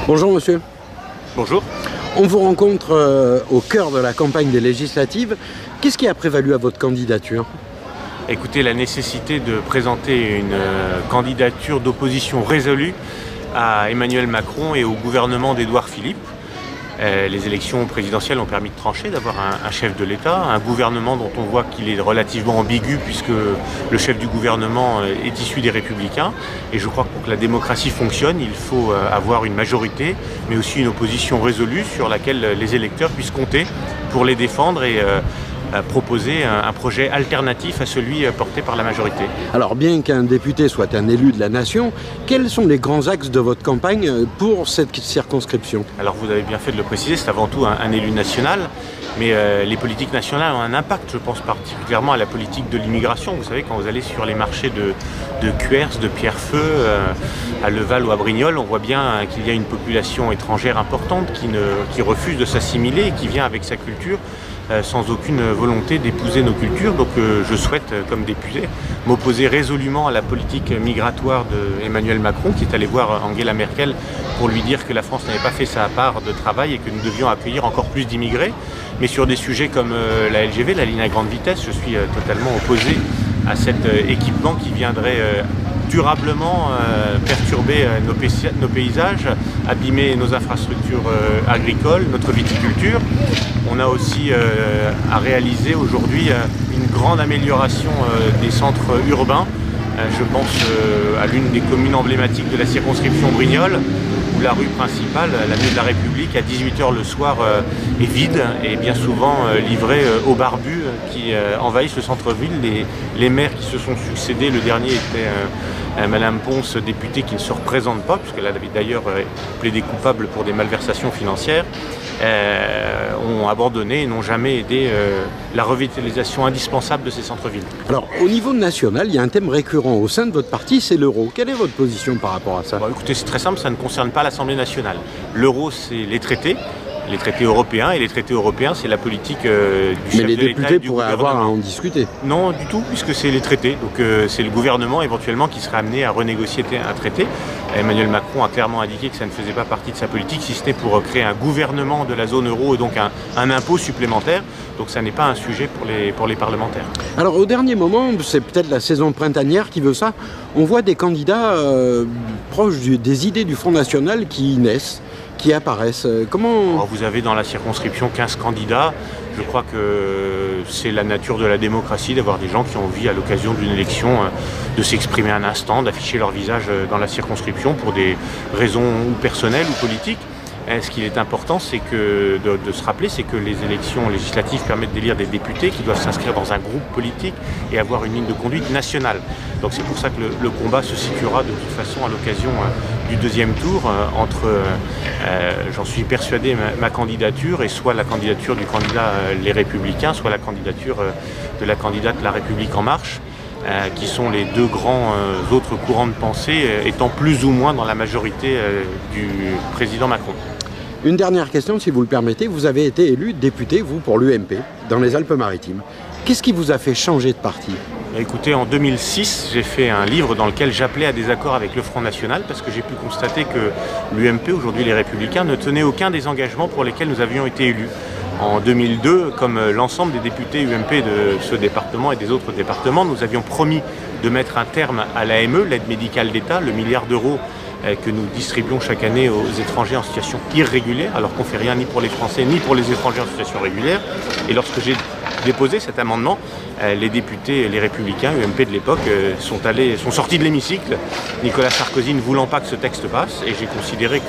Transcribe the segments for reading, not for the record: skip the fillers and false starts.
Bonjour monsieur. Bonjour. On vous rencontre au cœur de la campagne des législatives. Qu'est-ce qui a prévalu à votre candidature? Écoutez, la nécessité de présenter une candidature d'opposition résolue à Emmanuel Macron et au gouvernement d'Édouard Philippe. Les élections présidentielles ont permis de trancher, d'avoir un chef de l'État, un gouvernement dont on voit qu'il est relativement ambigu puisque le chef du gouvernement est issu des Républicains. Et je crois que pour que la démocratie fonctionne, il faut avoir une majorité, mais aussi une opposition résolue sur laquelle les électeurs puissent compter pour les défendre et proposer un projet alternatif à celui porté par la majorité. Alors bien qu'un député soit un élu de la nation, quels sont les grands axes de votre campagne pour cette circonscription? Alors vous avez bien fait de le préciser, c'est avant tout un élu national, mais les politiques nationales ont un impact, je pense particulièrement à la politique de l'immigration. Vous savez, quand vous allez sur les marchés de Cuers, de Pierrefeu, à Leval ou à Brignoles, on voit bien qu'il y a une population étrangère importante qui refuse de s'assimiler et qui vient avec sa culture sans aucune volonté d'épouser nos cultures. Donc je souhaite, comme député, m'opposer résolument à la politique migratoire d'Emmanuel Macron, qui est allé voir Angela Merkel pour lui dire que la France n'avait pas fait sa part de travail et que nous devions accueillir encore plus d'immigrés. Mais sur des sujets comme la LGV, la ligne à grande vitesse, je suis totalement opposé à cet équipement qui viendrait durablement perturber nos paysages, abîmer nos infrastructures agricoles, notre viticulture. On a aussi à réaliser aujourd'hui une grande amélioration des centres urbains. Je pense à l'une des communes emblématiques de la circonscription Brignoles, où la rue principale, l'avenue de la République, à 18 h le soir est vide et bien souvent livrée aux barbus qui envahissent le centre-ville. Les maires qui se sont succédés, le dernier était Madame Ponce, députée qui ne se représente pas, puisqu'elle avait d'ailleurs plaidé coupable pour des malversations financières, ont abandonné et n'ont jamais aidé la revitalisation indispensable de ces centres-villes. Alors au niveau national, il y a un thème récurrent au sein de votre parti, c'est l'euro. Quelle est votre position par rapport à ça? Bon, écoutez, c'est très simple, ça ne concerne pas l'Assemblée nationale. L'euro, c'est les traités européens, et les traités européens, c'est la politique du chef de l'État. Mais les députés pourraient avoir à en discuter. Non, du tout, puisque c'est les traités. Donc c'est le gouvernement éventuellement qui serait amené à renégocier un traité. Emmanuel Macron a clairement indiqué que ça ne faisait pas partie de sa politique, si ce n'est pour créer un gouvernement de la zone euro et donc un impôt supplémentaire. Donc ça n'est pas un sujet pour les parlementaires. Alors au dernier moment, c'est peut-être la saison printanière qui veut ça, on voit des candidats proches des idées du Front National qui naissent, qui apparaissent. Comment... Alors, vous avez dans la circonscription 15 candidats. Je crois que c'est la nature de la démocratie d'avoir des gens qui ont envie à l'occasion d'une élection de s'exprimer un instant, d'afficher leur visage dans la circonscription pour des raisons ou personnelles ou politiques. Ce qui est important, c'est que de se rappeler, c'est que les élections législatives permettent d'élire des députés qui doivent s'inscrire dans un groupe politique et avoir une ligne de conduite nationale. Donc c'est pour ça que le combat se situera de toute façon à l'occasion du deuxième tour entre, j'en suis persuadé, ma candidature et soit la candidature du candidat Les Républicains, soit la candidature de la candidate La République En Marche. Qui sont les deux grands autres courants de pensée étant plus ou moins dans la majorité du président Macron. Une dernière question, si vous le permettez. Vous avez été élu député, vous, pour l'UMP, dans les Alpes-Maritimes. Qu'est-ce qui vous a fait changer de parti? Écoutez, en 2006, j'ai fait un livre dans lequel j'appelais à des accords avec le Front National parce que j'ai pu constater que l'UMP, aujourd'hui les Républicains, ne tenait aucun des engagements pour lesquels nous avions été élus. En 2002, comme l'ensemble des députés UMP de ce département et des autres départements, nous avions promis de mettre un terme à l'AME, l'aide médicale d'État, le milliard d'euros que nous distribuons chaque année aux étrangers en situation irrégulière, alors qu'on ne fait rien ni pour les Français ni pour les étrangers en situation régulière. Et lorsque j'ai déposé cet amendement, les députés, les Républicains, UMP de l'époque, sont sortis de l'hémicycle, Nicolas Sarkozy ne voulant pas que ce texte passe, et j'ai considéré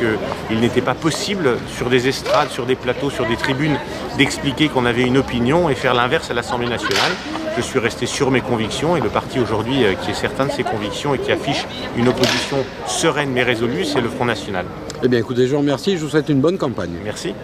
qu'il n'était pas possible, sur des estrades, sur des plateaux, sur des tribunes, d'expliquer qu'on avait une opinion et faire l'inverse à l'Assemblée nationale. Je suis resté sur mes convictions, et le parti aujourd'hui qui est certain de ses convictions et qui affiche une opposition sereine mais résolue, c'est le Front National. Eh bien écoutez, je vous remercie, je vous souhaite une bonne campagne. Merci.